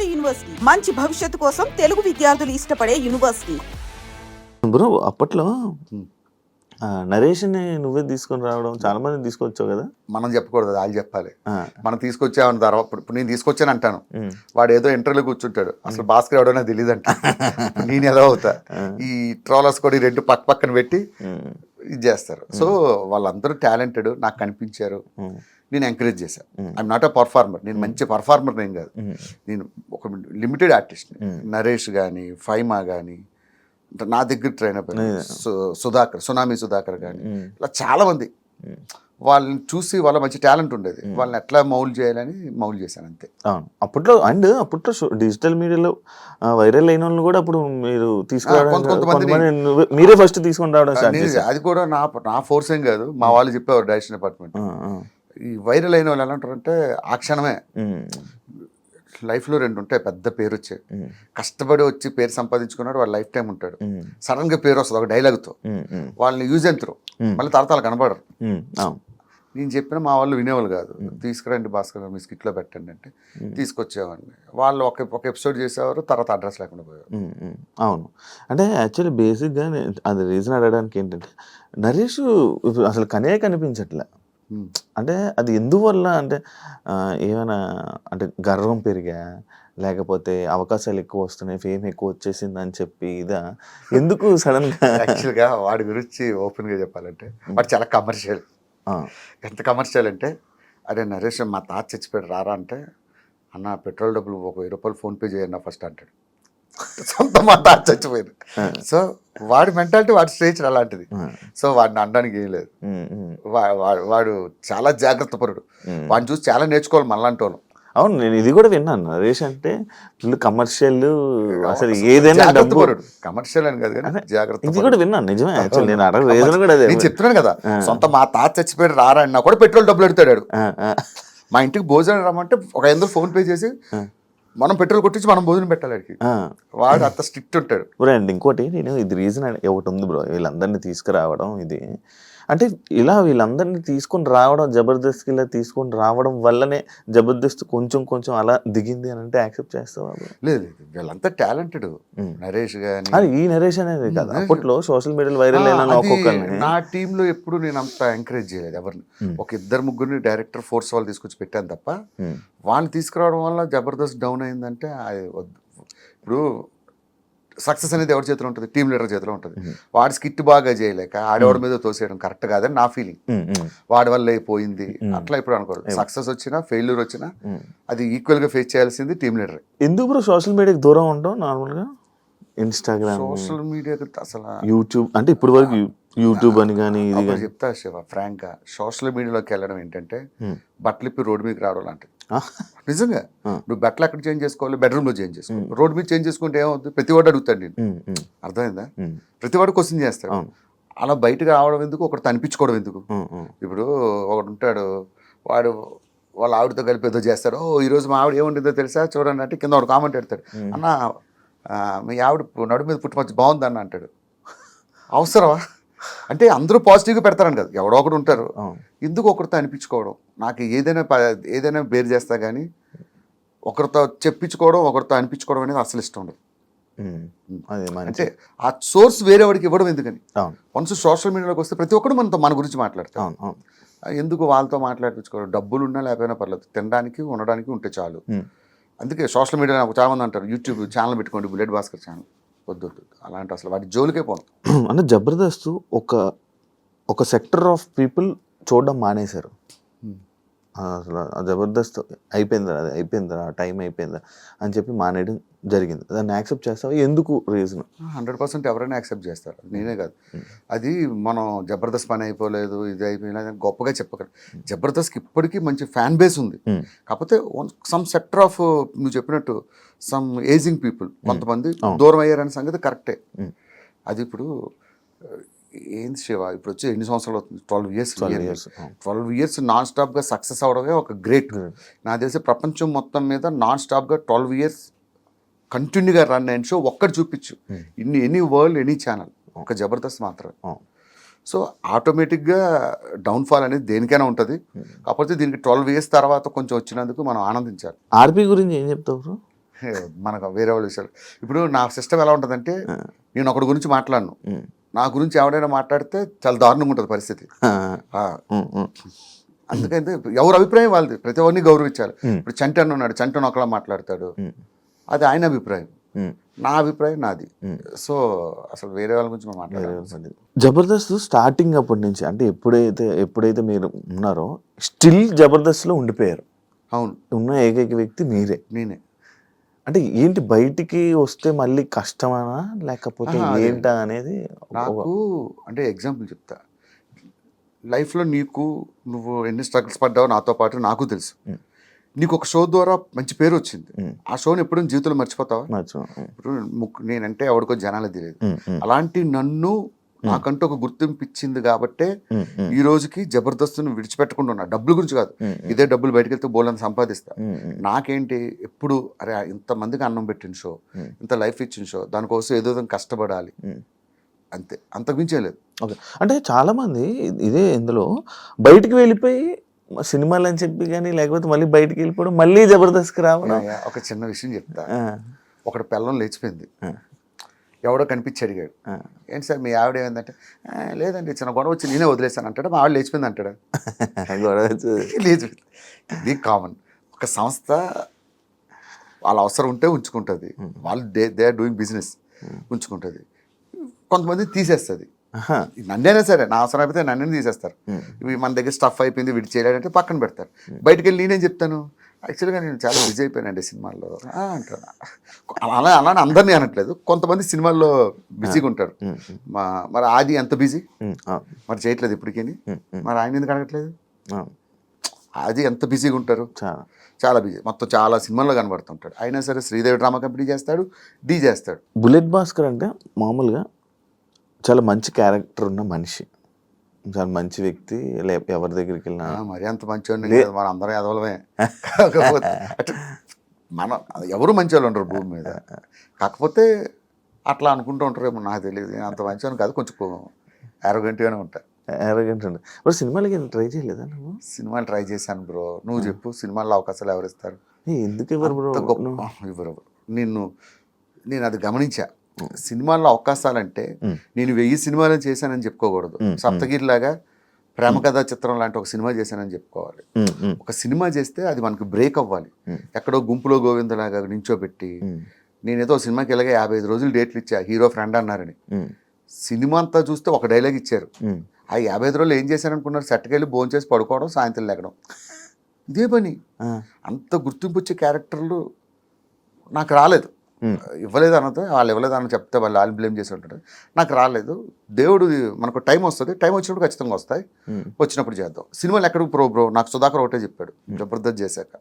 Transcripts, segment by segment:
నాడు యూనివర్సిటీ మంచి భవిష్యత్తు కోసం తెలుగు విద్యార్థులు ఇష్టపడే యూనివర్సిటీ. బ్రో అప్పట్లో నరేష్ని నువ్వే తీసుకొని రావడం చాలా మంది తీసుకొచ్చావు కదా. మనం చెప్పకూడదు, వాళ్ళు చెప్పాలి. మనం తీసుకొచ్చామని తర్వాత ఇప్పుడు నేను తీసుకొచ్చాను అంటాను, వాడు ఏదో ఇంటర్వ్యూలో కూర్చుంటాడు, అసలు భాస్కర్ ఎవడో తెలియదు అంట. నేను ఎలా అవుతా, ఈ ట్రోలర్స్ కూడా ఈ రెండు పక్క పక్కన పెట్టి ఇది చేస్తారు. సో వాళ్ళందరూ టాలెంటెడ్ నాకు కనిపించారు, నేను ఎంకరేజ్ చేశాను. ఐఎమ్ నాట్ అ పర్ఫార్మర్, నేను మంచి పర్ఫార్మర్ నేను కాదు, నేను ఒక లిమిటెడ్ ఆర్టిస్ట్. నరేష్ కానీ ఫైమా కానీ నా దగ్గర ట్రైన్ అయిపోయింది, సునామీ సుధాకర్ కానీ ఇలా చాలా మంది. వాళ్ళని చూసి వాళ్ళ మంచి టాలెంట్ ఉండేది, వాళ్ళని ఎట్లా మౌల్డ్ చేయాలని మౌల్డ్ చేశాను అంతే. అప్పట్లో డిజిటల్ మీడియాలో వైరల్ అయిన వాళ్ళు కూడా అప్పుడు మీరు తీసుకురావడం, మీరే ఫస్ట్ తీసుకొని రావడం. అది కూడా నా ఫోర్స్ ఏం కాదు, మా వాళ్ళు చెప్పేవారు డైరెక్షన్ డిపార్ట్మెంట్. ఈ వైరల్ అయిన వాళ్ళు ఎలా ఉంటారంటే ఆ క్షణమే లైఫ్లో రెండు ఉంటాయి, పెద్ద పేరు వచ్చాయి, కష్టపడి వచ్చి పేరు సంపాదించుకున్నాడు, వాడు లైఫ్ టైం ఉంటాడు. సడన్ గా పేరు వస్తుంది ఒక డైలాగ్తో, వాళ్ళని యూజ్ ఎంతరు మళ్ళీ తరతాలు కనబడరు. నేను చెప్పిన మా వాళ్ళు వినేవాళ్ళు కాదు, తీసుకురండి భాస్కర్ మీ స్కిట్లో పెట్టండి అంటే తీసుకొచ్చేవాడిని. వాళ్ళు ఒక ఎపిసోడ్ చేసేవారు, తర్వాత అడ్రస్ లేకుండా పోయేవారు. అవును, అంటే యాక్చువల్లీ బేసిక్గా అది రీజన్ అడగడానికి ఏంటంటే నరేష్ అసలు కనిపించట్లే. అంటే అది ఎందువల్ల అంటే ఏమైనా అంటే గర్వం పెరిగా, లేకపోతే అవకాశాలు ఎక్కువ వస్తున్నాయి, ఫేమ్ ఎక్కువ వచ్చేసింది అని చెప్పి ఇదా, ఎందుకు సడన్ గా? యాక్చువల్గా వాడి గురించి ఓపెన్ గా చెప్పాలంటే వాడు చాలా కమర్షియల్. ఎంత కమర్షియల్ అంటే, అరే నరేష్ మా తాత చచ్చిపోయాడు రారా అంటే, అన్న పెట్రోల్ డబ్బులు ఒక 1000 రూపాయలు ఫోన్పే చేయన్నా ఫస్ట్ అంటాడు. సొంత మా తాత చచ్చిపోయాడు. సో వాడి మెంటాలిటీ వాడి స్టేజ్ అలాంటిది. సో వాడిని అనడానికి ఏం లేదు, వాడు చాలా జాగ్రత్త పరుడు. వాడిని చూసి చాలా నేర్చుకోవాలి మనలాంటి వాళ్ళు. అవును, నేను ఇది కూడా విన్నాను, నరేష్ అంటే ఫుల్ కమర్షియల్, అసలు ఏదైనా కమర్షియల్ అని కాదు కానీ జాగ్రత్త. ఇది కూడా విన్నాను, నిజమే. నేను అడగ రీజన్ కూడా అదే, నేను చెప్తున్నాను కదా, సొంత మా తాత చచ్చిపోయాడు రారా అన్నా కూడా పెట్రోల్ డబ్బులు ఎడతాడు. మా ఇంటికి భోజనం రమ్మంటే ఒక 500 ఫోన్ పే చేసి మనం పెట్రోల్ కొట్టించి మనం భోజనం పెట్టాలి. వాడు అంత స్ట్రిక్ట్ ఉంటాడు. ఇంకోటి నేను ఇది రీజన్ ఒకటి ఉంది బ్రో, వీళ్ళందరినీ తీసుకురావడం ఇది అంటే ఇలా వీళ్ళందరినీ తీసుకొని రావడం, జబర్దస్త్ ఇలా తీసుకొని రావడం వల్లనే జబర్దస్త్ కొంచెం అలా దిగింది అని అంటే యాక్సెప్ట్ చేస్తావా? లేదు, వీళ్ళంతా టాలెంటెడ్. నరేష్ గానీ ఈ నరేష్ అనేది కదా అప్పట్లో సోషల్ మీడియాలో వైరల్ అయిన ఒక్కొక్కరిని. నా టీంలో ఎప్పుడు నేను అంత ఎంకరేజ్ చేయలేదు ఎవరిని. ఒక 2-3 డైరెక్టర్ ఫోర్స్ వాళ్ళు తీసుకొచ్చి పెట్టాను తప్ప, వాళ్ళని తీసుకురావడం వల్ల జబర్దస్త్ డౌన్ అయిందంటే అది వద్దు. ఇప్పుడు సక్సెస్ అనేది ఎవరి చేతిలో ఉంటుంది? టీమ్ లీడర్ చేతిలో ఉంటుంది. వాడి స్కిట్ బాగా చేయలేక ఆడవాడి మీద తోసేయడం కరెక్ట్ కాదని నా ఫీలింగ్. వాడి వల్ల అయిపోయింది అట్లా ఇప్పుడు అనుకోరు. సక్సెస్ వచ్చినా ఫెయిల్యూర్ వచ్చినా అది ఈక్వల్ గా ఫేస్ చేయాల్సింది టీమ్ లీడర్. ఎందుకు బ్రో సోషల్ మీడియాకి దూరం ఉంటాం? నార్మల్ గా ఇన్స్టాగ్రామ్, సోషల్ మీడియాకి అసలు యూట్యూబ్ అంటే ఇప్పుడు వరకు యూట్యూబ్ అని కానీ ఇది చెప్తా శివ ఫ్రాంక్ గా, సోషల్ మీడియాలోకి వెళ్ళడం ఏంటంటే బట్టలు ఇప్పి రోడ్డు మీదకి రావడం లాంటిది. నిజంగా నువ్వు బట్టలు ఎక్కడ చేంజ్ చేసుకోవాలి? బెడ్రూమ్ లో చేంజ్ చేసుకోవాలి. రోడ్డు మీద చేంజ్ చేసుకుంటే ఏమవుతుంది? ప్రతి వాడు అడుగుతాడు నేను, అర్థమైందా? ప్రతి వాడు క్వశ్చన్ చేస్తాడు. అలా బయటకు రావడం ఎందుకు, ఒకటి అనిపించుకోవడం ఎందుకు? ఇప్పుడు ఒకడు ఉంటాడు, వాళ్ళ ఆవిడతో కలిపి ఏదో చేస్తాడు, ఈరోజు మా ఆవిడ ఏముంటుందో తెలుసా చూడండి అంటే కింద ఒక కామెంట్ పెడతాడు, అన్న మీ ఆవిడ నడు మీద పుట్టుమచ్చి బాగుందన్న అంటాడు. అవసరమా? అంటే అందరూ పాజిటివ్గా పెడతారని కదా, ఎవడో ఒకడు ఉంటారు. ఎందుకు ఒకరితో అనిపించుకోవడం? నాకు ఏదైనా బేర్ చేస్తా కానీ ఒకరితో చెప్పించుకోవడం, ఒకరితో అనిపించుకోవడం అనేది అసలు ఇష్టం ఉండదు. అంటే ఆ సోర్స్ వేరే వాడికి ఇవ్వడం ఎందుకని. వన్స్ సోషల్ మీడియాలోకి వస్తే ప్రతి ఒక్కరు మన గురించి మాట్లాడతాం. ఎందుకు వాళ్ళతో మాట్లాడించుకోవడం? డబ్బులు ఉన్నా లేకపోయినా పర్లేదు, తినడానికి ఉండడానికి ఉంటే చాలు. అందుకే సోషల్ మీడియా నాకు చాలా మంది అంటారు, యూట్యూబ్ ఛానల్ పెట్టుకోండి, బుల్లెట్ భాస్కర్ ఛానల్. వద్దు అలాంటి అసలు వాటి జోలికే పోను. అంటే జబర్దస్త్ ఒక సెక్టర్ ఆఫ్ పీపుల్ చూడడం మానేశారు. అసలు జబర్దస్త్ అయిపోయిందా టైం అయిపోయిందా అని చెప్పి మానేయడం జరిగింది. దాన్ని యాక్సెప్ట్ చేస్తావా? ఎందుకు రీజన్? 100% ఎవరైనా యాక్సెప్ట్ చేస్తారు, నేనే కాదు. అది మనం జబర్దస్త్ పని అయిపోలేదు, ఇది అయిపోయినా గొప్పగా చెప్పగలరు. జబర్దస్త్కి ఇప్పటికీ మంచి ఫ్యాన్ బేస్ ఉంది. కాకపోతే సమ్ సెక్టర్ ఆఫ్ నువ్వు చెప్పినట్టు సమ్ ఏజింగ్ పీపుల్ కొంతమంది దూరం అయ్యారనే సంగతి కరెక్టే. అది ఇప్పుడు ఏంది శివ, ఇప్పుడు వచ్చి ఎన్ని సంవత్సరాలు అవుతుంది? 12 ఇయర్స్ నాన్ స్టాప్గా సక్సెస్ అవడమే ఒక గ్రేట్. నా తెలిసి ప్రపంచం మొత్తం మీద నాన్ స్టాప్గా 12 ఇయర్స్ కంటిన్యూగా రన్ అయిన షో ఒక్కటి చూపించు, ఎనీ వరల్డ్ ఎనీ ఛానల్, ఒక జబర్దస్త్ మాత్రమే. సో ఆటోమేటిక్గా డౌన్ఫాల్ అనేది దేనికైనా ఉంటుంది. కాకపోతే దీనికి 12 ఇయర్స్ తర్వాత కొంచెం వచ్చినందుకు మనం ఆనందించాలి. ఆర్పీ గురించి ఏం చెప్తావు? మనకు వేరే వాళ్ళ విషయాలు. ఇప్పుడు నా సిస్టమ్ ఎలా ఉంటుందంటే, నేను ఒకటి గురించి మాట్లాడను, నా గురించి ఎవడైనా మాట్లాడితే చాలా దారుణంగా ఉంటుంది పరిస్థితి. అందుకైతే ఎవరి అభిప్రాయం వాళ్ళది, ప్రతి ఒక్కరిని గౌరవించాలి. ఇప్పుడు చంటి అన్న ఉన్నాడు, చంటి ఒకలా మాట్లాడతాడు, అది ఆయన అభిప్రాయం, నా అభిప్రాయం నాది. సో అసలు వేరే వాళ్ళ గురించి మనం మాట్లాడాలి. జబర్దస్త్ స్టార్టింగ్ అప్పటి నుంచి అంటే ఎప్పుడైతే మీరు ఉన్నారో స్టిల్ జబర్దస్త్లో ఉండిపోయారు. అవును, ఉన్న ఏకైక వ్యక్తి మీరే. నేనే. అంటే ఏంటి బయటికి వస్తే మళ్ళీ కష్టమనా లేకపోతే ఏంటా అనేది నాకు అంటే ఎగ్జాంపుల్ చెప్తా. లైఫ్లో నువ్వు ఎన్ని స్ట్రగుల్స్ పడ్డావో నాతో పాటు నాకు తెలుసు. నీకు ఒక షో ద్వారా మంచి పేరు వచ్చింది, ఆ షోని ఎప్పుడు జీవితంలో మర్చిపోతావా? ఇప్పుడు నేనంటే ఎవరికో జనాలు తెలియదు, అలాంటి నన్ను నాకంటూ ఒక గుర్తింపు ఇచ్చింది కాబట్టే ఈ రోజుకి జబర్దస్త్ను విడిచిపెట్టకుండా ఉన్నా. డబ్బుల గురించి కాదు, ఇదే డబ్బులు బయటకు వెళ్తే బోలని సంపాదిస్తా. నాకేంటి ఎప్పుడు అరే ఇంతమందికి అన్నం పెట్టిన షో, ఇంత లైఫ్ ఇచ్చిన షో, దానికోసం ఏదో కష్టపడాలి, అంతే, అంతకుమించే లేదు. ఓకే, అంటే చాలా మంది ఇదే ఇందులో బయటికి వెళ్ళిపోయి సినిమాలు అని చెప్పి కానీ లేకపోతే మళ్ళీ బయటికి వెళ్ళిపోవడం, మళ్ళీ జబర్దస్త్కి రావడం. ఒక చిన్న విషయం చెప్తా. ఒకటి పిల్లం లేచిపోయింది, ఎవడో కనిపించి అడిగాడు, ఏంటి సార్ మీ ఆవిడ ఏమైందంటే, లేదండి చిన్న గొడవ వచ్చి నేనే వదిలేస్తాను అంటాడు. మా ఆవిడ లేచిపోయింది అంటాడు. లేచిపోయింది, ఇది కామన్. ఒక సంస్థ వాళ్ళ అవసరం ఉంటే ఉంచుకుంటుంది, వాళ్ళు దే ఆర్ డూయింగ్ బిజినెస్ ఉంచుకుంటుంది. కొంతమంది తీసేస్తుంది, నన్నైనా సరే నా అవసరం అయిపోతే నన్ను తీసేస్తారు. ఇవి మన దగ్గర స్టఫ్ అయిపోయింది వీడి చేయలేడంటే పక్కన పెడతారు. బయటకు వెళ్ళి నేనేం చెప్తాను, యాక్చువల్గా నేను చాలా బిజీ అయిపోయానండి సినిమాల్లో అంటాను. అలానే అందరినీ అనట్లేదు, కొంతమంది సినిమాల్లో బిజీగా ఉంటారు. మరి ఆది ఎంత బిజీ, మరి చేయట్లేదు ఇప్పటికీ, మరి ఆయన ఎందుకు అడగట్లేదు? ఆది ఎంత బిజీగా ఉంటారు, చాలా బిజీ, మొత్తం చాలా సినిమాల్లో కనబడుతుంటాడు. అయినా సరే శ్రీదేవి డ్రామా కంపెనీ చేస్తాడు, డీ చేస్తాడు. బుల్లెట్ భాస్కర్ అంటే మామూలుగా చాలా మంచి క్యారెక్టర్ ఉన్న మనిషి, చాలా మంచి వ్యక్తి, ఎవరి దగ్గరికి వెళ్ళినా మరి అంత మంచివాడిని మన అందరం ఎదవలమే. కాకపోతే మన ఎవరు మంచి వాళ్ళు ఉండరు భూమి మీద, కాకపోతే అట్లా అనుకుంటూ ఉంటారేమో నాకు తెలియదు. అంత మంచివాడిని కాదు, కొంచెం యారోగెంట్గానే ఉంటా. యారోగెంట్ అండి. ఇప్పుడు సినిమాలకి ట్రై చేయలేదా నువ్వు? సినిమాలు ట్రై చేశాను బ్రో. నువ్వు చెప్పు, సినిమాల్లో అవకాశాలు ఎవరు ఇస్తారు? ఎందుకు ఇవ్వరు బ్రో? ఇవ్వరు. నేను అది గమనించా. సినిమాల్లో అవకాశాలంటే నేను 1000 సినిమాలు చేశానని చెప్పుకోకూడదు. సప్తగిరిలాగా ప్రేమ కథా చిత్రం లాంటి ఒక సినిమా చేశానని చెప్పుకోవాలి. ఒక సినిమా చేస్తే అది మనకి బ్రేక్ అవ్వాలి. ఎక్కడో గుంపులో గోవిందలాగా నించోబెట్టి నేనేదో సినిమాకి ఇలాగే 55 రోజులు డేట్లు ఇచ్చా, హీరో ఫ్రెండ్ అన్నారని. సినిమా అంతా చూస్తే ఒక డైలాగ్ ఇచ్చారు, ఆ 55 రోజులు ఏం చేశారనుకున్నారు? సెట్కి వెళ్ళి భోజనం చేసి పడుకోవడం, సాయంత్రం లేకడం, ఇదే పని. అంత గుర్తింపు వచ్చే క్యారెక్టర్లు నాకు రాలేదు. ఇవ్వలేదు అన్నది వాళ్ళు ఇవ్వలేదు అని చెప్తే వాళ్ళు బ్లేమ్ చేసి ఉంటారు. నాకు రాలేదు. దేవుడు మనకు టైం వస్తుంది, టైం వచ్చినప్పుడు ఖచ్చితంగా వస్తాయి, వచ్చినప్పుడు చేద్దాం. సినిమాలు ఎక్కడికి బ్రో నాకు సుధాకర్ ఒకటే చెప్పాడు జబర్దస్త్ చేశాక,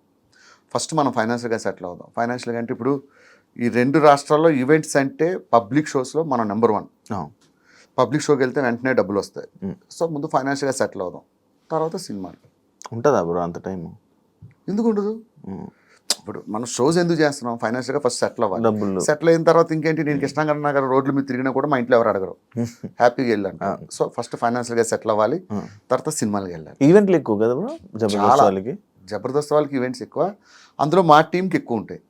ఫస్ట్ మనం ఫైనాన్షియల్గా సెటిల్ అవుదాం. ఫైనాన్షియల్గా అంటే ఇప్పుడు ఈ 2 రాష్ట్రాల్లో ఈవెంట్స్ అంటే పబ్లిక్ షోస్లో మనం నెంబర్ 1. పబ్లిక్ షోకి వెళ్తే వెంటనే డబ్బులు వస్తాయి. సో ముందు ఫైనాన్షియల్గా సెటిల్ అవుదాం, తర్వాత సినిమాలు. ఉంటుందా బ్రో అంత టైం? ఎందుకు ఉండదు? ఇప్పుడు మనం షోస్ ఎందుకు చేస్తున్నాం? ఫైనాన్షియల్గా ఫస్ట్ సెటిల్ అవ్వాలి. సెటిల్ అయిన తర్వాత ఇంకేంటి, నేను కృష్ణాగర్ నగర్ రోడ్ల మీద తిరిగినా కూడా మా ఇంట్లో ఎవరు అడగరు, హ్యాపీగా వెళ్ళాను. సో ఫస్ట్ ఫైనాన్షియల్గా సెటిల్ అవ్వాలి, తర్వాత సినిమాలకి వెళ్ళాలి. ఈవెంట్లు ఎక్కువ కదా బ్రో జబర్దస్త్ వాళ్ళకి ఈవెంట్స్ ఎక్కువ, అందులో మా టీంకి ఎక్కువ ఉంటాయి.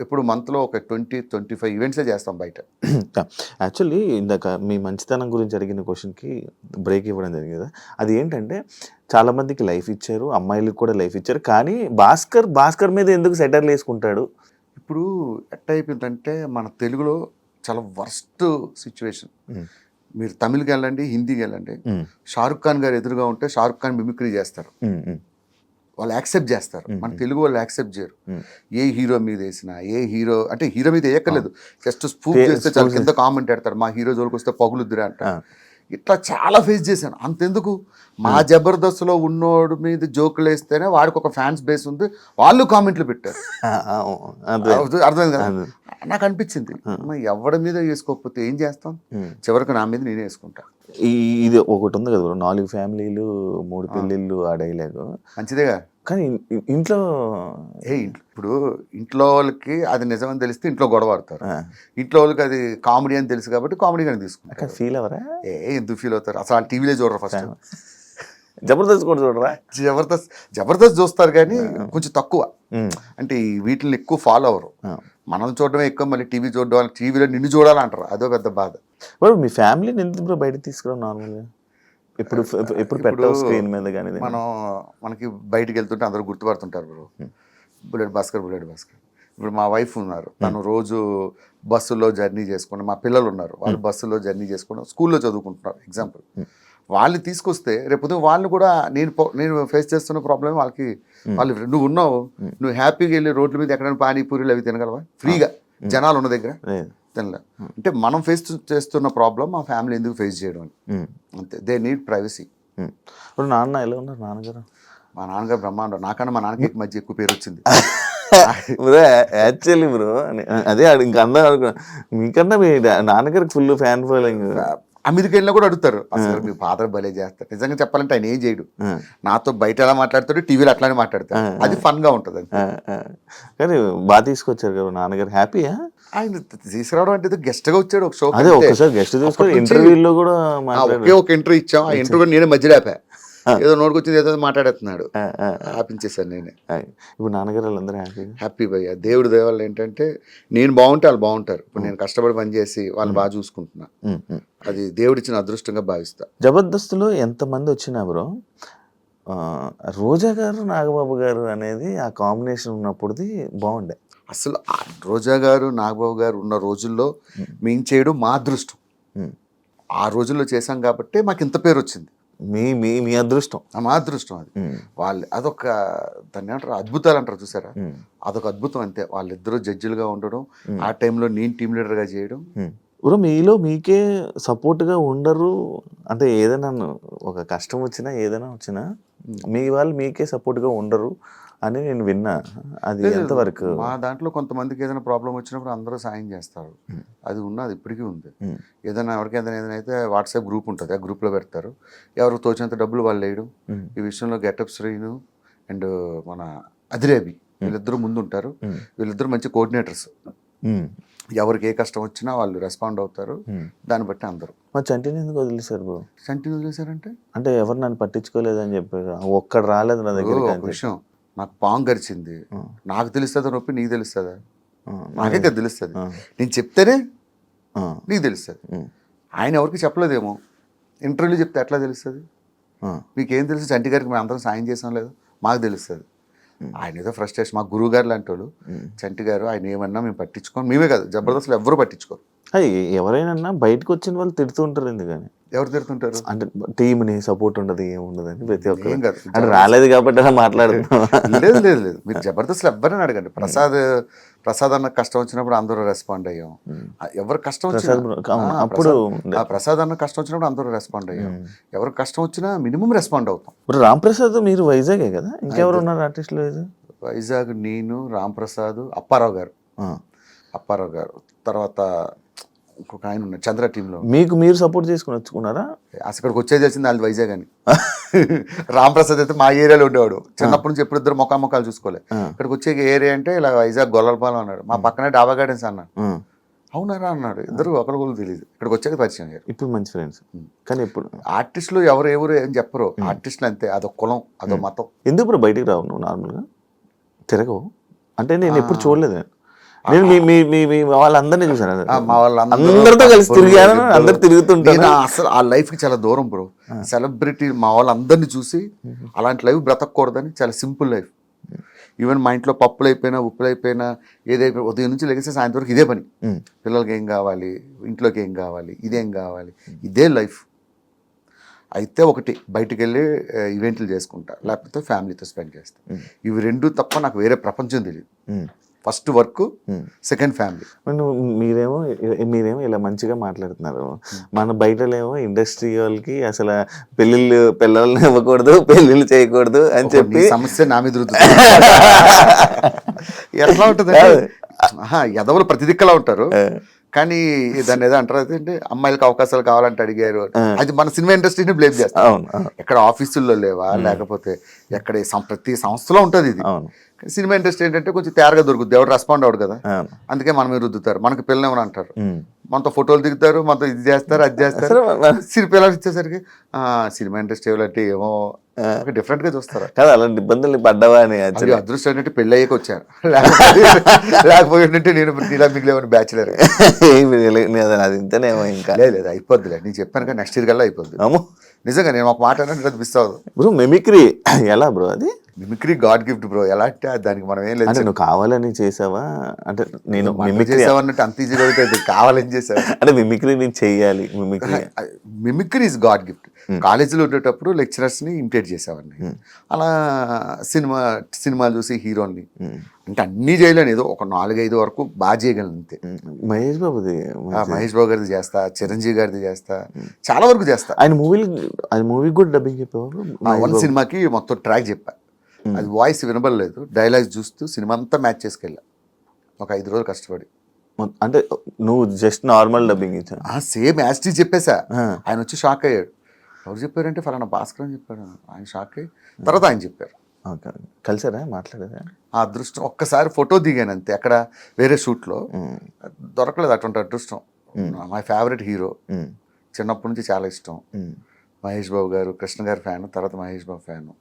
ఇప్పుడు మంత్లో ఒక 20-25 ఈవెంట్సే చేస్తాం బయట. యాక్చువల్లీ ఇందాక మీ మంచితనం గురించి అడిగిన క్వశ్చన్కి బ్రేక్ ఇవ్వడం జరిగింది కదా, అది ఏంటంటే చాలామందికి లైఫ్ ఇచ్చారు, అమ్మాయిలకు కూడా లైఫ్ ఇచ్చారు, కానీ భాస్కర్ మీద ఎందుకు సెటర్లు వేసుకుంటాడు? ఇప్పుడు ఎట్ట అయిపోయిందంటే మన తెలుగులో చాలా వర్స్ట్ సిచ్యువేషన్. మీరు తమిళకి వెళ్ళండి, హిందీకి వెళ్ళండి, షారుఖ్ ఖాన్ గారు ఎదురుగా ఉంటే షారుఖ్ ఖాన్ మిమిక్రీ చేస్తారు, వాళ్ళు యాక్సెప్ట్ చేస్తారు. మన తెలుగు వాళ్ళు యాక్సెప్ట్ చేయరు. ఏ హీరో మీద వేసినా, ఏ హీరో అంటే హీరో మీద వేయక్కర్లేదు, జస్ట్ స్పూఫ్ చేస్తే చాలా కింద కామెంట్ పెడతారు, మా హీరో జోలికి వస్తే పగులుద్దురా అంట. ఇట్లా చాలా ఫేస్ చేశాను. అంతెందుకు, మా జబర్దస్త్లో ఉన్నోడు మీద జోకులు వేస్తేనే వాడికి ఒక ఫ్యాన్స్ బేస్ ఉంది, వాళ్ళు కామెంట్లు పెట్టారు. అర్థమైంది కదా? నాకు అనిపించింది ఎవడి మీద వేసుకోకపోతే ఏం చేస్తాం, చివరికి నా మీద నేనే వేసుకుంటా. ఇది ఒకటి ఉంది కదా 4 ఫ్యామిలీలు 3 పెళ్ళిళ్ళు, ఆ డైలాగ్ మంచిదేగా. కానీ ఇంట్లో ఇప్పుడు ఇంట్లో వాళ్ళకి అది నిజమని తెలిస్తే ఇంట్లో గొడవ ఆడతారు, ఇంట్లో వాళ్ళకి అది కామెడీ అని తెలుసు కాబట్టి కామెడీగానే తీసుకుంటారు. ఫీల్ అవ్వరా? ఎందుకు ఫీల్ అవుతారు? అసలు ఆ టీవీలో చూడరు, ఫస్ట్ జబర్దస్త్ కూడా చూడరా? జబర్దస్త్ చూస్తారు కానీ కొంచెం తక్కువ, అంటే వీటిని ఎక్కువ ఫాలో అవ్వరు. మనం చూడడమే ఎక్కువ, మళ్ళీ టీవీ చూడడం, టీవీలో నిన్ను చూడాలంటారు, అదో పెద్ద బాధ. ఇప్పుడు మీ ఫ్యామిలీని ఎందుకు బ్రో బయటకు తీసుకురావు నార్మల్గా? ఇప్పుడు పెట్టావు స్క్రీన్ మీద కానీ మనకి బయటికి వెళ్తుంటే అందరూ గుర్తుపడుతుంటారు బ్రో, బుల్లెట్ భాస్కర్. ఇప్పుడు మా వైఫ్ ఉన్నారు, తను రోజు బస్సులో జర్నీ చేసుకుని, మా పిల్లలు ఉన్నారు, వాళ్ళు బస్సులో జర్నీ చేసుకుని స్కూల్లో చదువుకుంటున్నారు ఎగ్జాంపుల్. వాళ్ళని తీసుకొస్తే రేపు వాళ్ళని కూడా నేను ఫేస్ చేస్తున్న ప్రాబ్లమ్ వాళ్ళకి, వాళ్ళు నువ్వు ఉన్నావు, నువ్వు హ్యాపీగా వెళ్ళి రోడ్ల మీద ఎక్కడైనా పానీపూరీలు అవి తినగలవా ఫ్రీగా జనాలు ఉన్న దగ్గర? తినలే. అంటే మనం ఫేస్ చేస్తున్న ప్రాబ్లం మా ఫ్యామిలీ ఎందుకు ఫేస్ చేయడం అని, అంతే. They need privacy. ఇప్పుడు నాన్న ఎలా ఉన్నారు నాన్నగారు? మా నాన్నగారు బ్రహ్మాండం, నాకన్నా మా నాన్నకి మధ్య ఎక్కువ పేరు వచ్చింది. బ్రో యాక్చువల్లీ బ్రో అదే ఇంకా అందరూ మీకన్నా మీ నాన్నగారికి ఫుల్ ఫ్యాన్ ఫాలోయింగ్. అమెరికా వెళ్ళినా కూడా అడుగుతారు, అసలు మీ ఫాదర్ భలే చేస్తారు. నిజంగా చెప్పాలంటే ఆయన ఏం చేయడు, నాతో బయట ఎలా మాట్లాడతాడు, టీవీలో అట్లానే మాట్లాడతాడు, అది ఫన్ గా ఉంటది. కానీ బాగా తీసుకొచ్చారు కదా నాన్నగారు, హ్యాపీయా? ఆయన తీసుకురావడం అంటే గెస్ట్ గా వచ్చాడు ఒక షో, అదే ఒకసారి గెస్ట్ తీసుకొని ఇంటర్వ్యూలో కూడా ఒక ఇంటర్వ్యూ ఇచ్చాం, ఆ ఇంటర్వ్యూ నేనే మధ్యలో ఆపా, ఏదో నోటుకొచ్చింది ఏదో మాట్లాడేస్తున్నాడు, ఆపించేసాను నేనే. ఇప్పుడు నాన్నగారు వాళ్ళందరూ హ్యాపీ భయ్య, దేవుడి దేవాళ్ళు ఏంటంటే నేను బాగుంటే వాళ్ళు బాగుంటారు. ఇప్పుడు నేను కష్టపడి పనిచేసి వాళ్ళని బాగా చూసుకుంటున్నా, అది దేవుడిచ్చిన అదృష్టంగా భావిస్తా. జబర్దస్త్లో ఎంతమంది వచ్చినా బ్రో, రోజా గారు నాగబాబు గారు అనేది ఆ కాంబినేషన్ ఉన్నప్పుడుది బాగుండే. అసలు రోజా గారు నాగబాబు గారు ఉన్న రోజుల్లో మేము చేయడం మా అదృష్టం. ఆ రోజుల్లో చేశాం కాబట్టి మాకు ఇంత పేరు వచ్చింది. మీ అదృష్టం, మా అదృష్టం అది. వాళ్ళు అదొక దాన్ని ఏమంటారు, అద్భుతాలు అంటారు చూసారా, అదొక అద్భుతం అంతే. వాళ్ళిద్దరూ జడ్జిలుగా ఉండడం, ఆ టైంలో నేను టీమ్ లీడర్గా చేయడం. ఇప్పుడు మీలో మీకే సపోర్ట్గా ఉండరు అంటే, ఏదైనా ఒక కష్టం వచ్చినా ఏదైనా వచ్చినా మీ వాళ్ళు మీకే సపోర్ట్గా ఉండరు అని నేను విన్నా, అది ఎంతవరకు? మా దాంట్లో కొంతమందికి ఏదైనా ప్రాబ్లం వచ్చినప్పుడు అందరూ సాయం చేస్తారు, అది ఉన్నది ఇప్పటికీ ఉంది. ఏదైనా ఎవరికి ఏదైనా అయితే వాట్సాప్ గ్రూప్ ఉంటుంది, ఆ గ్రూప్లో పెడతారు, ఎవరికి తోచినంత డబ్బులు వాళ్ళు వేయడం. ఈ విషయంలో గెటప్ శ్రీను అండ్ మన అదిరేబి వీళ్ళిద్దరూ ముందు ఉంటారు, వీళ్ళిద్దరూ మంచి కోఆర్డినేటర్స్. ఎవరికి ఏ కష్టం వచ్చినా వాళ్ళు రెస్పాండ్ అవుతారు, దాన్ని బట్టి అందరూ. మరి చంటిని ఎందుకు వదిలేశారు బ్రో? చంటిని వదిలేశారంటే అంటే ఎవరు నన్ను పట్టించుకోలేదని చెప్పారు, ఒక్కడు రాలేదు నా దగ్గర. ఒక విషయం, నాకు పాము గరిచింది, నాకు తెలుస్తుందా నొప్పి నీకు తెలుస్తుందా? నాకే కదా తెలుస్తుంది, నేను చెప్తేనే నీకు తెలుస్తుంది. ఆయన ఎవరికి చెప్పలేదేమో, ఇంటర్వ్యూలో చెప్తే ఎట్లా తెలుస్తుంది? మీకేం తెలుసు చంటి గారికి మేము అందరం సాయం చేసాం లేదు, మాకు తెలుస్తుంది. ఆయన ఏదో ఫ్రస్ట్రేషన్, మా గురువు గారు లాంటి వాళ్ళు చంటి గారు, ఆయన ఏమన్నా మేము పట్టించుకోం, మేమే కాదు జబర్దస్త్లో ఎవరు పట్టించుకోరు. ఎవరైనా బయటకు వచ్చిన వాళ్ళు తిడుతూ ఉంటారు, ఎందుకని? ఎవరు తిడుతుంటారు అంటే టీంని సపోర్ట్ ఉండదు, ఏముండదు అని ప్రతి ఒక్కరు. అంటే రాలేదు కాబట్టి అలా మాట్లాడుతున్నాం. లేదు లేదు లేదు, మీరు జబర్దస్త్లో ఎవరైనా అడగండి. ప్రసాద్ అన్న కష్టం వచ్చినప్పుడు అందరూ రెస్పాండ్ అయ్యాం. ఎవరు కష్టం అప్పుడు ప్రసాద్ అన్న కష్టం వచ్చినప్పుడు అందరూ రెస్పాండ్ అయ్యాం. ఎవరు కష్టం వచ్చినా మినిమం రెస్పాండ్ అవుతాం. ఇప్పుడు రామ్ ప్రసాద్ మీరు వైజాగే కదా, ఇంకెవరు ఉన్నారు ఆర్టిస్టులు? వైజాగ్ నేను, రామ్ ప్రసాద్, అప్పారావు గారు, తర్వాత ఇంకొక ఆయన ఉన్నారు చంద్ర టీంలో. మీరు సపోర్ట్ చేసుకుని వచ్చుకున్నారా? అక్కడికి వచ్చేది తెలిసింది వాళ్ళు వైజాగ్ అని. రామ్ ప్రసాద్ అయితే మా ఏరియాలో ఉండేవాడు, చిన్నప్పటి నుంచి ఎప్పుడు ఇద్దరు ముఖాలు చూసుకోలే. ఇక్కడికి వచ్చే ఏరియా అంటే ఇలా వైజాగ్ గొల్లపాలెం అన్నాడు, మా పక్కనే డాబా గార్డెన్స్ అన్నాడు. అవునారా అన్నాడు, ఇద్దరు ఒకరికి తెలియదు. ఇక్కడికి వచ్చాక పరిచయం అయ్యారు, ఇప్పుడు మంచి ఫ్రెండ్స్. కానీ ఇప్పుడు ఆర్టిస్టులు ఎవరు ఏం చెప్పరు, ఆర్టిస్టులు అంతే, అదొక కులం, అదొక మతం. ఎందుకు ఇప్పుడు బయటికి రావు నువ్వు? నార్మల్గా తిరగవు అంటే నేను ఎప్పుడు చూడలేదు. నేను మీ వాళ్ళందరినీ చూసాను, మా వాళ్ళందరితో కలిసి తిరిగాను, అందరు తిరుగుతుంటాను. అసలు ఆ లైఫ్ కి చాలా దూరం బ్రో. సెలబ్రిటీ మా వాళ్ళందరినీ చూసి అలాంటి లైఫ్ బ్రతకూడదని, చాలా సింపుల్ లైఫ్. ఈవెన్ మా ఇంట్లో పప్పులు అయిపోయినా, ఉప్పులు అయిపోయినా, ఏదైపోయినా ఉదయం నుంచి లెగిస్తే సాయంత్రం వరకు ఇదే పని. పిల్లలకి ఏం కావాలి, ఇంట్లోకి ఏం కావాలి, ఇదేం కావాలి, ఇదే లైఫ్. అయితే ఒకటి బయటికి వెళ్ళి ఈవెంట్లు చేసుకుంటా, లేకపోతే ఫ్యామిలీతో స్పెండ్ చేస్తా. ఇవి రెండు తప్ప నాకు వేరే ప్రపంచం తెలియదు. First work, second family. మీరేమో ఇలా మంచిగా మాట్లాడుతున్నారు, మన బయటలేమో ఇండస్ట్రీ వాళ్ళకి అసలు పిల్లల్ని ఇవ్వకూడదు, పెళ్ళిళ్ళు చేయకూడదు అని చెప్పి సమస్య నా మీద ఎట్లా ఉంటుంది? ఎదవలు ప్రతి దిక్కలా ఉంటారు, కానీ దాన్ని ఏదో అంటారు అంటే అమ్మాయిలకు అవకాశాలు కావాలంటే అడిగారు. అది మన సినిమా ఇండస్ట్రీని బ్లేమ్ చేస్తాం. ఎక్కడ ఆఫీసుల్లో లేవా, లేకపోతే ఎక్కడ ప్రతి సంస్థలో ఉంటుంది ఇది. సినిమా ఇండస్ట్రీ ఏంటంటే కొంచెం తేరగా దొరుకుతుంది, ఎవరు రెస్పాండ్ అవడు కదా, అందుకే మన మీద రుద్దుతారు. మనకి పిల్లలు ఏమని అంటారు, మనతో ఫోటోలు దిగుతారు, మనతో ఇది చేస్తారు, అది చేస్తారు. సినిమా ఇచ్చేసరికి సినిమా ఇండస్ట్రీ అంటే ఏమో డిఫరెంట్ గా చూస్తారు కదా. అలాంటి ఇబ్బందులు పడ్డావా అని అది అదృష్టం ఏంటంటే పెళ్ళి అయ్యాక వచ్చాను, లేకపోయిందంటే నేను ఇలా మిగిలేమని బ్యాచులర్. అది ఇంతనేమో ఇంకా లేదు అయిపోద్దిలే, నేను చెప్పాను కదా నెక్స్ట్ ఇయర్ కల్లా అయిపోద్ది. నిజంగా నేను ఒక మాట అన్నట్టు మిస్ అవ్వదు బ్రో. మిమిక్రీ ఎలా బ్రో? అది మిమిక్రీ గాడ్ గిఫ్ట్ బ్రో. ఎలా అంటే దానికి మనం ఏం లేదు. అంటే నువ్వు కావాలని చేసావా? అంటే నేను మిమిక్రీ చేసావన్నట్టు అంత ఈజీగా అయితే కావాలని చేసావు అంటే మిమిక్రీ నేను చెయ్యాలి. Mimicry is God gift. కాలేజీలో ఉండేటప్పుడు లెక్చరర్స్ ని ఇమిటేట్ చేసేవాడిని. అలా సినిమాలు చూసి హీరోని అంటే అన్ని చేయలేను, ఏదో ఒక 4-5 వరకు బాగా చేయగలను అంతే. మహేష్ బాబు గారిది చేస్తా, చిరంజీవి గారిది చేస్తా, చాలా వరకు చేస్తా. ఆయన మూవీకి కూడా డబ్బింగ్ చెప్పేవారు. వన్ సినిమాకి మొత్తం ట్రాక్ చెప్పా, అది వాయిస్ వినబడలేదు, డైలాగ్స్ చూస్తూ సినిమా అంతా మ్యాచ్ చేసుకెళ్ళా ఒక 5 రోజులు కష్టపడి. అంటే నువ్వు జస్ట్ నార్మల్ డబ్బింగ్ ఇచ్చా? సేమ్ యాస్టీ చెప్పేసా. ఆయన వచ్చి షాక్ అయ్యాడు. ఎవరు చెప్పారంటే ఫలానా భాస్కర్ అని చెప్పాడు. ఆయన షాక్ అయ్యి తర్వాత ఆయన చెప్పారు. కలిసారా, మాట్లాడారా? ఆ అదృష్టం ఒక్కసారి ఫోటో దిగాను అంతే, అక్కడ వేరే షూట్లో దొరకలేదు అటువంటి అదృష్టం. మై ఫేవరెట్ హీరో, చిన్నప్పటి నుంచి చాలా ఇష్టం. మహేష్ బాబు గారు, కృష్ణ గారి ఫ్యాన్, తర్వాత మహేష్ బాబు ఫ్యాన్.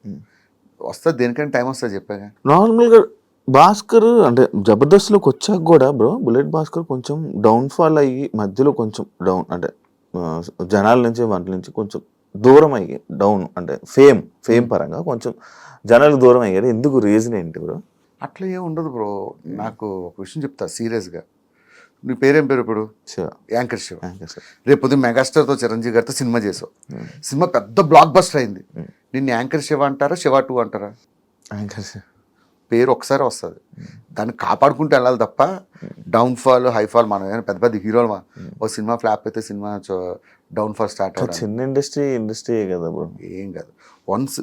వస్తుంది దేనికైనా టైం వస్తుంది చెప్పాగా. నార్మల్గా భాస్కర్ అంటే జబర్దస్త్లోకి వచ్చాక కూడా బ్రో, బుల్లెట్ భాస్కర్ కొంచెం డౌన్ఫాల్ అయ్యి మధ్యలో కొంచెం డౌన్, అంటే జనాల నుంచి వాటి నుంచి కొంచెం దూరం అయ్యి డౌన్, అంటే ఫేమ్ పరంగా కొంచెం జనాలు దూరం అయ్యారు. ఎందుకు, రీజన్ ఏంటి బ్రో? అట్లా ఏం ఉండదు బ్రో. నాకు ఒక విషయం చెప్తా సీరియస్గా. నీ పేరేం పేరు ఇప్పుడు? యాంకర్ శివ. రేపు పొద్దున్న మెగాస్టార్తో చిరంజీవి గారితో సినిమా చేసావు, సినిమా పెద్ద బ్లాక్ బస్టర్ అయింది. నిన్ను యాంకర్ శివ అంటారా, శివ 2 అంటారా? యాంకర్ శివ పేరు ఒకసారి వస్తుంది, దాన్ని కాపాడుకుంటూ వెళ్ళాలి తప్ప డౌన్ఫాల్ హైఫాల్. మనం ఏమైనా పెద్ద పెద్ద హీరోలు ఓ సినిమా ఫ్లాప్ అయితే సినిమా డౌన్ఫాల్ స్టార్ట్ అవుతుంది. చిన్న ఇండస్ట్రీ కదా బ్రో. ఏం కాదు, వన్స్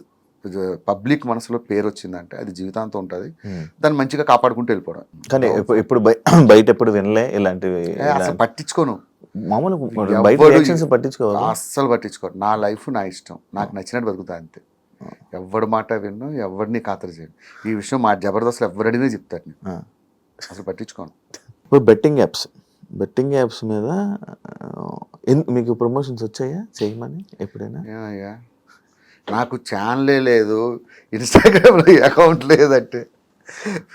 పబ్లిక్ మనసులో పేరు వచ్చిందంటే అది జీవితాంతం ఉంటుంది. దాన్ని మంచిగా కాపాడుకుంటూ వెళ్ళిపోవడం. కానీ ఇప్పుడు బయట ఎప్పుడు వినలే ఇలాంటివి, అసలు పట్టించుకోను. మామూలు పట్టించుకోవాలి, అస్సలు పట్టించుకోరు. నా లైఫ్ నా ఇష్టం, నాకు నచ్చినట్టు బతుకుతా అంతే. ఎవరి మాట విన్ను, ఎవరిని ఖాతరు చేయను. ఈ విషయం మా జబర్దస్త్లో ఎవరడినే చెప్తారు, నేను అసలు పట్టించుకోను. ఇప్పుడు బెట్టింగ్ యాప్స్ మీద మీకు ప్రమోషన్స్ వచ్చాయా చేయమని ఎప్పుడైనా? నాకు ఛానలే లేదు, ఇన్స్టాగ్రామ్లో అకౌంట్ లేదంటే,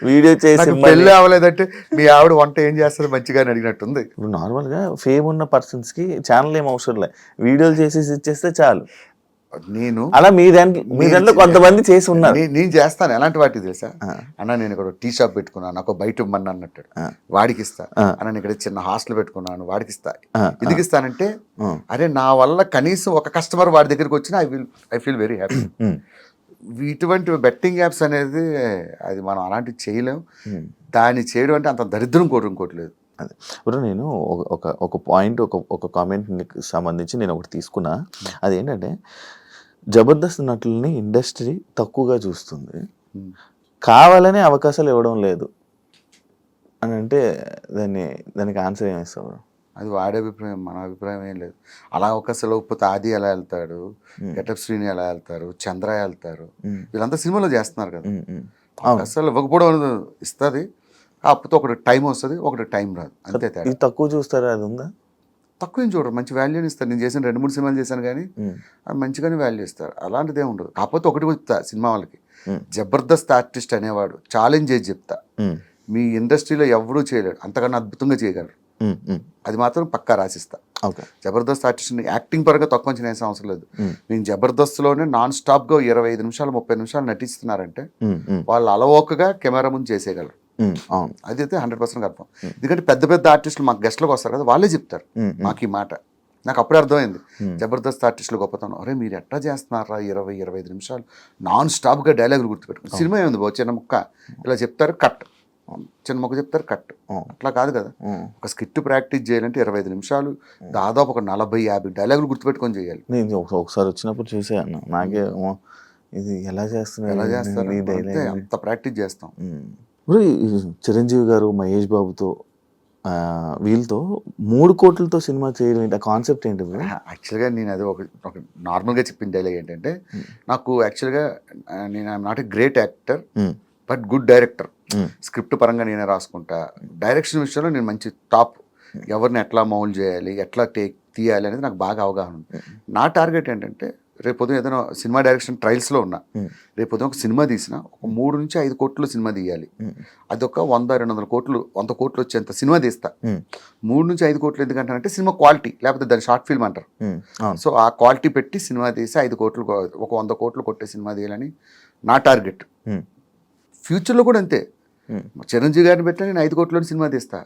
వీడియో చేసి పెళ్ళి అవ్వలేదంటే మీ ఆవిడ వంట ఏం చేస్తారు మంచిగా అని అడిగినట్టుంది. ఇప్పుడు నార్మల్గా ఫేమ్ ఉన్న పర్సన్స్కి ఛానల్ ఏం అవసరం లేదు, వీడియోలు చేసేసి ఇచ్చేస్తే చాలు. నేను అలా మీ దాంట్లో కొంతమంది చేసి ఉన్నారు. నేను చేస్తాను. ఎలాంటి వాటి తెలుసా అన్న, నేను ఇక్కడ టీ షాప్ పెట్టుకున్నాను, నాకు బయట ఇవ్వమని అన్నట్టు వాడికి ఇస్తా అన్న. నేను ఇక్కడ చిన్న హాస్టల్ పెట్టుకున్నాను, వాడికి ఇస్తా. ఎందుకు ఇస్తానంటే, అరే నా వల్ల కనీసం ఒక కస్టమర్ వాడి దగ్గరికి వచ్చినా ఐ ఫీల్ వెరీ హ్యాపీ. ఇటువంటి బెట్టింగ్ యాప్స్ అనేది అది మనం అలాంటివి చేయలేం. దాన్ని చేయడం అంటే అంత దరిద్రం ఇంకోటి లేదు. అదే ఇప్పుడు నేను ఒక పాయింట్, ఒక కామెంట్కి సంబంధించి నేను ఒకటి తీసుకున్నా. అదేంటంటే, జబర్దస్త్ నటుల్ని ఇండస్ట్రీ తక్కువగా చూస్తుంది, కావాలనే అవకాశాలు ఇవ్వడం లేదు అని అంటే దానికి ఆన్సర్ ఏమి ఇస్తావు? అది వాడి అభిప్రాయం, మన అభిప్రాయం ఏం లేదు. అలా అవకాశాలు ఇవ్వకపోతే ఆది ఎలా వెళ్తాడు, గెటప్ శ్రీని ఎలా వెళ్తారు, చంద్ర వెళ్తారు, వీళ్ళంతా సినిమాలో చేస్తున్నారు కదా. అవకాశాలు ఇవ్వకపోవడం ఇస్తుంది, కాకపోతే ఒకటి టైం వస్తుంది, ఒకటి టైం రాదు, అంతే తేడా. తక్కువ చూస్తారా? అది ఉందా? తక్కువ ఏం చూడరు, మంచి వాల్యూని ఇస్తారు. నేను చేసిన 2-3 సినిమాలు చేశాను కానీ మంచిగానే వాల్యూ ఇస్తారు, అలాంటిదే ఉండదు. కాకపోతే ఒకటి చెప్తా సినిమా వాళ్ళకి, జబర్దస్త్ ఆర్టిస్ట్ అనేవాడు ఛాలెంజ్ చేసి చెప్తా, మీ ఇండస్ట్రీలో ఎవరూ చేయలేడు, అంతకన్నా అద్భుతంగా చేయగలరు. అది మాత్రం పక్కా రాసిస్తా. జబర్దస్త్ ఆర్టిస్ట్ని యాక్టింగ్ పరంగా తక్కువ అంచనా వేసే అవసరం లేదు. నేను జబర్దస్త్లోనే నాన్ స్టాప్గా 25 నిమిషాలు 30 నిమిషాలు నటిస్తున్నారంటే వాళ్ళు అలవోకగా కెమెరా ముందు చేసేయగలరు. అది అయితే 100% కన్ఫర్మ్. ఎందుకంటే పెద్ద పెద్ద ఆర్టిస్టులు మాకు గెస్ట్లకు వస్తారు కదా, వాళ్ళే చెప్తారు మాకు ఈ మాట. నాకు అప్పుడే అర్థమైంది జబర్దస్త్ ఆర్టిస్టులు గొప్పతనం. అరే మీరు ఎట్లా చేస్తున్నారా 20-25 నిమిషాలు నాన్ స్టాప్గా డైలాగులు గుర్తుపెట్టుకుని. సినిమా ఏముంది బాబు, చిన్న ముక్క ఇలా చెప్తారు కట్, చిన్న మొక్క చెప్తారు కట్, అట్లా కాదు కదా. ఒక స్కిట్ ప్రాక్టీస్ చేయాలంటే 25 నిమిషాలు దాదాపు ఒక 40-50 డైలాగులు గుర్తుపెట్టుకొని చేయాలి. నేను ఒకసారి వచ్చినప్పుడు చూసాను, నాకే ఇది ఎలా చేస్తున్నారు, అంత ప్రాక్టీస్ చేస్తాం. చిరంజీవి గారు మహేష్ బాబుతో వీళ్ళతో 3 కోట్లతో సినిమా చేయడం ఏంటి, ఆ కాన్సెప్ట్ ఏంటి? యాక్చువల్గా నేను అది ఒక నార్మల్గా చెప్పిన డైలాగ్ ఏంటంటే, నాకు యాక్చువల్గా నేను I'm not a great actor but good director. Script పరంగా నేనే రాసుకుంటా, డైరెక్షన్ విషయంలో నేను మంచి టాప్. ఎవరిని ఎట్లా మౌల్డ్ చేయాలి, ఎట్లా తీయాలి అనేది నాకు బాగా అవగాహన ఉంది. నా టార్గెట్ ఏంటంటే రేపు పొద్దున ఏదైనా సినిమా డైరెక్షన్ ట్రయల్స్లో ఉన్నా, రేపు పొద్దున ఒక సినిమా తీసినా ఒక 3 నుంచి 5 కోట్లు సినిమా తీయాలి. అది ఒక 100-200 కోట్లు 100 కోట్లు వచ్చేంత సినిమా తీస్తా. 3 నుంచి 5 కోట్లు ఎందుకంటానంటే సినిమా క్వాలిటీ, లేకపోతే దాన్ని షార్ట్ ఫిల్మ్ అంటారు. సో ఆ క్వాలిటీ పెట్టి సినిమా తీసి 5 కోట్లు ఒక 100 కోట్లు కొట్టే సినిమా తీయాలని నా టార్గెట్. ఫ్యూచర్లో కూడా అంతే. చిరంజీవి గారిని పెట్టా నేను 5 కోట్లని సినిమా తీస్తా.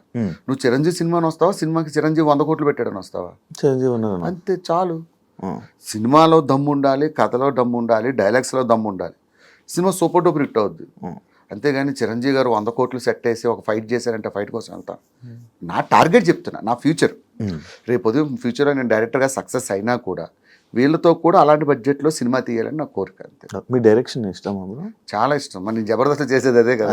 నువ్వు చిరంజీవి సినిమాని వస్తావా, సినిమాకి చిరంజీవి 100 కోట్లు పెట్టాడని వస్తావా? చిరంజీవి ఉన్నాడు అంతే చాలు. సినిమాలో దమ్ము ఉండాలి, కథలో దమ్ము ఉండాలి, డైలాగ్స్లో దమ్ము ఉండాలి, సినిమా సూపర్ డూపర్ హిట్ అవుద్ది. అంతేగాని చిరంజీవి గారు 100 కోట్లు సెట్ వేసి ఒక ఫైట్ చేశారంటే ఫైట్ కోసం వెళ్తాను. నా టార్గెట్ చెప్తున్నా, నా ఫ్యూచర్. రేపు ఉదయం ఫ్యూచర్లో నేను డైరెక్టర్గా సక్సెస్ అయినా కూడా వీళ్ళతో కూడా అలాంటి బడ్జెట్లో సినిమా తీయాలని నా కోరిక. అంతే. మీ డైరెక్షన్ ఇష్టం చాలా ఇష్టం. మరి నేను జబర్దస్త్ చేసేది అదే కదా.